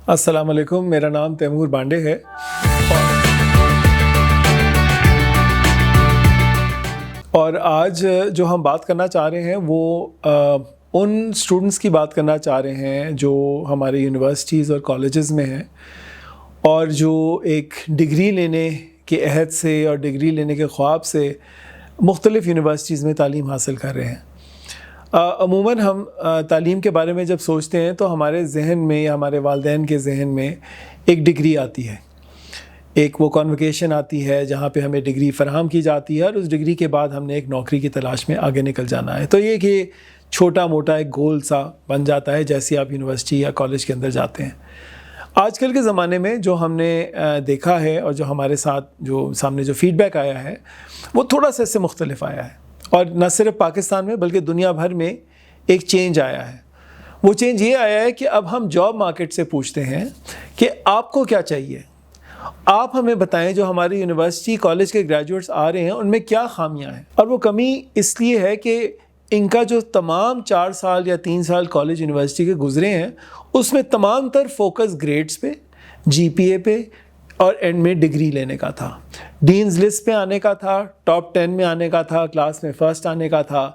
السلام علیکم، میرا نام تیمور بانڈے ہے اور آج جو ہم بات کرنا چاہ رہے ہیں وہ ان اسٹوڈنٹس کی بات کرنا چاہ رہے ہیں جو ہمارے یونیورسٹیز اور کالجز میں ہیں اور جو ایک ڈگری لینے کے عہد سے اور ڈگری لینے کے خواب سے مختلف یونیورسٹیز میں تعلیم حاصل کر رہے ہیں۔ عموماً ہم تعلیم کے بارے میں جب سوچتے ہیں تو ہمارے ذہن میں یا ہمارے والدین کے ذہن میں ایک ڈگری آتی ہے، ایک وہ کانوکیشن آتی ہے جہاں پہ ہمیں ڈگری فراہم کی جاتی ہے اور اس ڈگری کے بعد ہم نے ایک نوکری کی تلاش میں آگے نکل جانا ہے۔ تو یہ کہ چھوٹا موٹا ایک گول سا بن جاتا ہے جیسے آپ یونیورسٹی یا کالج کے اندر جاتے ہیں۔ آج کل کے زمانے میں جو ہم نے دیکھا ہے اور جو ہمارے ساتھ جو سامنے جو فیڈ بیک آیا ہے وہ تھوڑا سا اس سے مختلف آیا ہے، اور نہ صرف پاکستان میں بلکہ دنیا بھر میں ایک چینج آیا ہے۔ وہ چینج یہ آیا ہے کہ اب ہم جاب مارکیٹ سے پوچھتے ہیں کہ آپ کو کیا چاہیے، آپ ہمیں بتائیں جو ہماری یونیورسٹی کالج کے گریجویٹس آ رہے ہیں ان میں کیا خامیاں ہیں۔ اور وہ کمی اس لیے ہے کہ ان کا جو تمام 4 سال یا 3 سال کالج یونیورسٹی کے گزرے ہیں اس میں تمام تر فوکس گریڈز پہ، جی پی اے پہ اور اینڈ میں ڈگری لینے کا تھا، ڈینز لسٹ پہ آنے کا تھا، ٹاپ 10 میں آنے کا تھا، کلاس میں فرسٹ آنے کا تھا،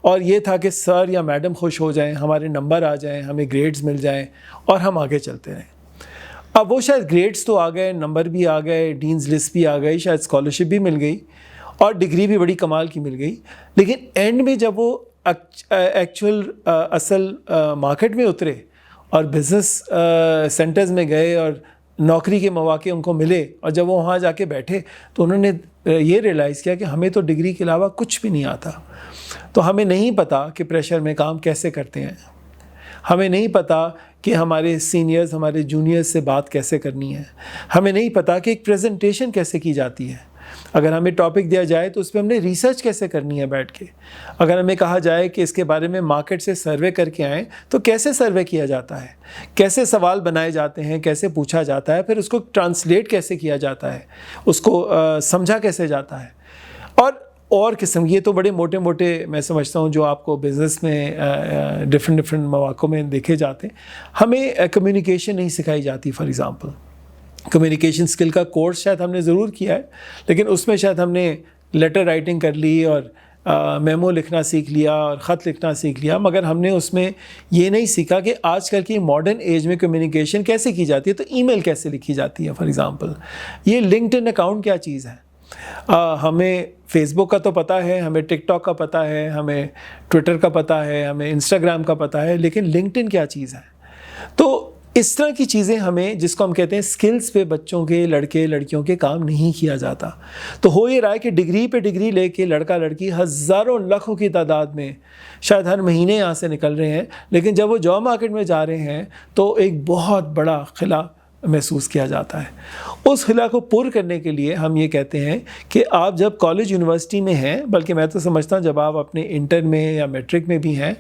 اور یہ تھا کہ سر یا میڈم خوش ہو جائیں، ہمارے نمبر آ جائیں، ہمیں گریڈز مل جائیں اور ہم آگے چلتے رہیں۔ اب وہ شاید گریڈز تو آ گئے، نمبر بھی آ گئے، ڈینز لسٹ بھی آ گئی، شاید اسکالرشپ بھی مل گئی اور ڈگری بھی بڑی کمال کی مل گئی، لیکن اینڈ میں جب وہ ایکچوئل اصل مارکیٹ میں اترے اور بزنس سینٹرز میں گئے اور نوکری کے مواقع ان کو ملے اور جب وہ وہاں جا کے بیٹھے تو انہوں نے یہ ریئلائز کیا کہ ہمیں تو ڈگری کے علاوہ کچھ بھی نہیں آتا، تو ہمیں نہیں پتہ کہ پریشر میں کام کیسے کرتے ہیں، ہمیں نہیں پتہ کہ ہمارے سینئرز ہمارے جونیئرز سے بات کیسے کرنی ہے، ہمیں نہیں پتہ کہ ایک پریزنٹیشن کیسے کی جاتی ہے، اگر ہمیں ٹاپک دیا جائے تو اس پہ ہم نے ریسرچ کیسے کرنی ہے بیٹھ کے، اگر ہمیں کہا جائے کہ اس کے بارے میں مارکیٹ سے سروے کر کے آئیں تو کیسے سروے کیا جاتا ہے، کیسے سوال بنائے جاتے ہیں، کیسے پوچھا جاتا ہے، پھر اس کو ٹرانسلیٹ کیسے کیا جاتا ہے، اس کو سمجھا کیسے جاتا ہے، اور قسم یہ تو بڑے موٹے موٹے میں سمجھتا ہوں جو آپ کو بزنس میں ڈفرینٹ مواقع میں دیکھے جاتے ہیں۔ ہمیں کمیونیکیشن نہیں سکھائی جاتی، فار ایگزامپل کمیونیکیشن اسکل کا کورس شاید ہم نے ضرور کیا ہے، لیکن اس میں شاید ہم نے لیٹر رائٹنگ کر لی اور میمو لکھنا سیکھ لیا اور خط لکھنا سیکھ لیا، مگر ہم نے اس میں یہ نہیں سیکھا کہ آج کل کی ماڈرن ایج میں کمیونیکیشن کیسے کی جاتی ہے، تو ای میل کیسے لکھی جاتی ہے، فار ایگزامپل یہ لنکڈ ان اکاؤنٹ کیا چیز ہے۔ ہمیں فیس بک کا تو پتہ ہے، ہمیں ٹک ٹاک کا پتہ ہے، ہمیں ٹویٹر کا پتہ ہے، ہمیں انسٹاگرام کا پتہ ہے، لیکن لنکڈ ان کیا چیز ہے۔ تو اس طرح کی چیزیں ہمیں، جس کو ہم کہتے ہیں سکلز پہ بچوں کے، لڑکے لڑکیوں کے کام نہیں کیا جاتا۔ تو ہو یہ رہا ہے کہ ڈگری پہ ڈگری لے کے لڑکا لڑکی ہزاروں لاکھوں کی تعداد میں شاید ہر مہینے یہاں سے نکل رہے ہیں، لیکن جب وہ جاب مارکیٹ میں جا رہے ہیں تو ایک بہت بڑا خلا محسوس کیا جاتا ہے۔ اس خلا کو پر کرنے کے لیے ہم یہ کہتے ہیں کہ آپ جب کالج یونیورسٹی میں ہیں، بلکہ میں تو سمجھتا ہوں جب آپ اپنے انٹر میں یا میٹرک میں بھی ہیں،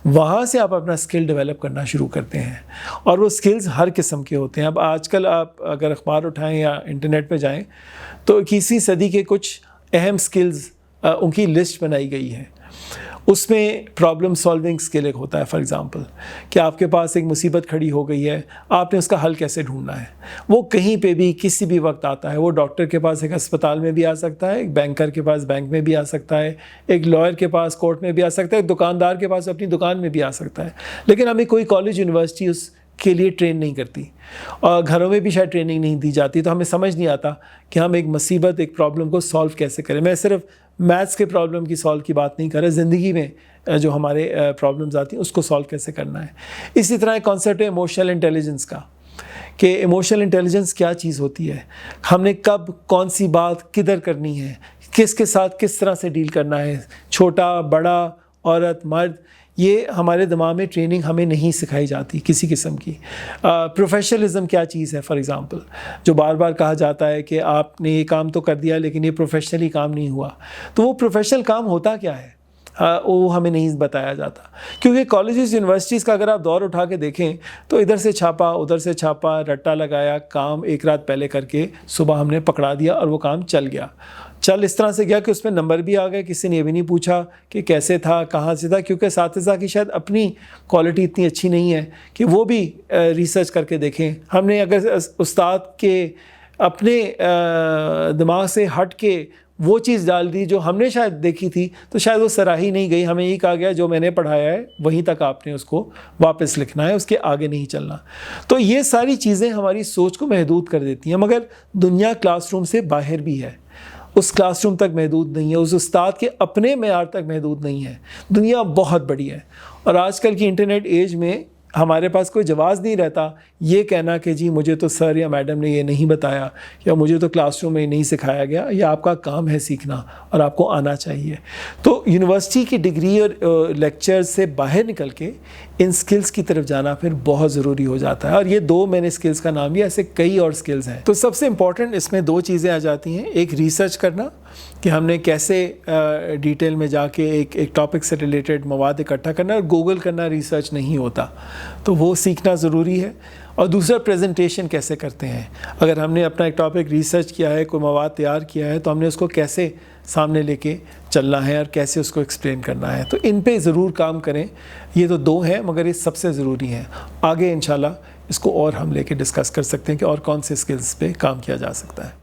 وہاں سے آپ اپنا اسکل ڈیولپ کرنا شروع کرتے ہیں، اور وہ اسکلز ہر قسم کے ہوتے ہیں۔ اب آج کل آپ اگر اخبار اٹھائیں یا انٹرنیٹ پہ جائیں تو 21ویں صدی کے کچھ اہم اسکلز ان کی لسٹ بنائی گئی ہے، اس میں پرابلم سالونگ اسکل ایک ہوتا ہے، فار ایگزامپل کہ آپ کے پاس ایک مصیبت کھڑی ہو گئی ہے، آپ نے اس کا حل کیسے ڈھونڈنا ہے۔ وہ کہیں پہ بھی کسی بھی وقت آتا ہے، وہ ڈاکٹر کے پاس ایک اسپتال میں بھی آ سکتا ہے، ایک بینکر کے پاس بینک میں بھی آ سکتا ہے، ایک لائر کے پاس کورٹ میں بھی آ سکتا ہے، ایک دکاندار کے پاس اپنی دکان میں بھی آ سکتا ہے، لیکن ہمیں کوئی کالج یونیورسٹی اس کے لیے ٹرین نہیں کرتی، اور گھروں میں بھی شاید ٹریننگ نہیں دی جاتی، تو ہمیں سمجھ نہیں آتا کہ ہم ایک مصیبت، ایک پرابلم کو سالو کیسے کریں۔ میں صرف میتھس کے پرابلم کی سالو کی بات نہیں کر رہا، زندگی میں جو ہمارے پرابلمز آتی ہیں اس کو سالو کیسے کرنا ہے۔ اسی طرح ایک کانسیپٹ ہے ایموشنل انٹیلیجنس کا، کہ ایموشنل انٹیلیجنس کیا چیز ہوتی ہے، ہم نے کب کون سی بات کدھر کرنی ہے، کس کے ساتھ کس طرح سے ڈیل کرنا ہے، چھوٹا بڑا عورت مرد، یہ ہمارے دماغ میں ٹریننگ ہمیں نہیں سکھائی جاتی کسی قسم کی۔ پروفیشنلزم کیا چیز ہے، فار ایگزامپل جو بار بار کہا جاتا ہے کہ آپ نے یہ کام تو کر دیا لیکن یہ پروفیشنلی کام نہیں ہوا، تو وہ پروفیشنل کام ہوتا کیا ہے، وہ ہمیں نہیں بتایا جاتا. کیونکہ کالجز یونیورسٹیز کا اگر آپ دور اٹھا کے دیکھیں تو ادھر سے چھاپا ادھر سے چھاپا, رٹا لگایا, کام ایک رات پہلے کر کے صبح ہم نے پکڑا دیا اور وہ کام چل گیا. چل اس طرح سے گیا کہ اس میں نمبر بھی آ گئے, کسی نے یہ بھی نہیں پوچھا کہ کیسے تھا, کہاں سے تھا, کیونکہ اساتذہ کی شاید اپنی کوالٹی اتنی اچھی نہیں ہے کہ وہ بھی ریسرچ کر کے دیکھیں. ہم نے اگر استاد کے اپنے دماغ سے ہٹ کے وہ چیز ڈال دی جو ہم نے شاید دیکھی تھی تو شاید وہ سراہی نہیں گئی. ہمیں یہی کہا گیا جو میں نے پڑھایا ہے وہیں تک آپ نے اس کو واپس لکھنا ہے, اس کے آگے نہیں چلنا. تو یہ ساری چیزیں ہماری سوچ کو محدود کر دیتی ہیں. مگر دنیا کلاس روم سے باہر بھی ہے, اس کلاس روم تک محدود نہیں ہے, اس استاد کے اپنے معیار تک محدود نہیں ہے. دنیا بہت بڑی ہے اور آج کل کی انٹرنیٹ ایج میں ہمارے پاس کوئی جواز نہیں رہتا یہ کہنا کہ جی مجھے تو سر یا میڈم نے یہ نہیں بتایا یا مجھے تو کلاس روم میں نہیں سکھایا گیا. یہ آپ کا کام ہے سیکھنا اور آپ کو آنا چاہیے. تو یونیورسٹی کی ڈگری اور لیکچر سے باہر نکل کے ان سکلز کی طرف جانا پھر بہت ضروری ہو جاتا ہے. اور یہ 2 میں نے سکلز کا نام لیا, ایسے کئی اور سکلز ہیں. تو سب سے امپورٹنٹ اس میں 2 چیزیں آ جاتی ہیں. ایک ریسرچ کرنا کہ ہم نے کیسے ڈیٹیل میں جا کے ایک ٹاپک سے ریلیٹڈ مواد اکٹھا کرنا, اور گوگل کرنا ریسرچ نہیں ہوتا, تو وہ سیکھنا ضروری ہے. اور دوسرا پریزنٹیشن کیسے کرتے ہیں. اگر ہم نے اپنا ایک ٹاپک ریسرچ کیا ہے, کوئی مواد تیار کیا ہے, تو ہم نے اس کو کیسے سامنے لے کے چلنا ہے اور کیسے اس کو ایکسپلین کرنا ہے. تو ان پہ ضرور کام کریں. یہ تو 2 ہیں مگر یہ سب سے ضروری ہیں. آگے انشاءاللہ اس کو اور ہم لے کے ڈسکس کر سکتے ہیں کہ اور کون سے اسکلز پہ کام کیا جا سکتا ہے.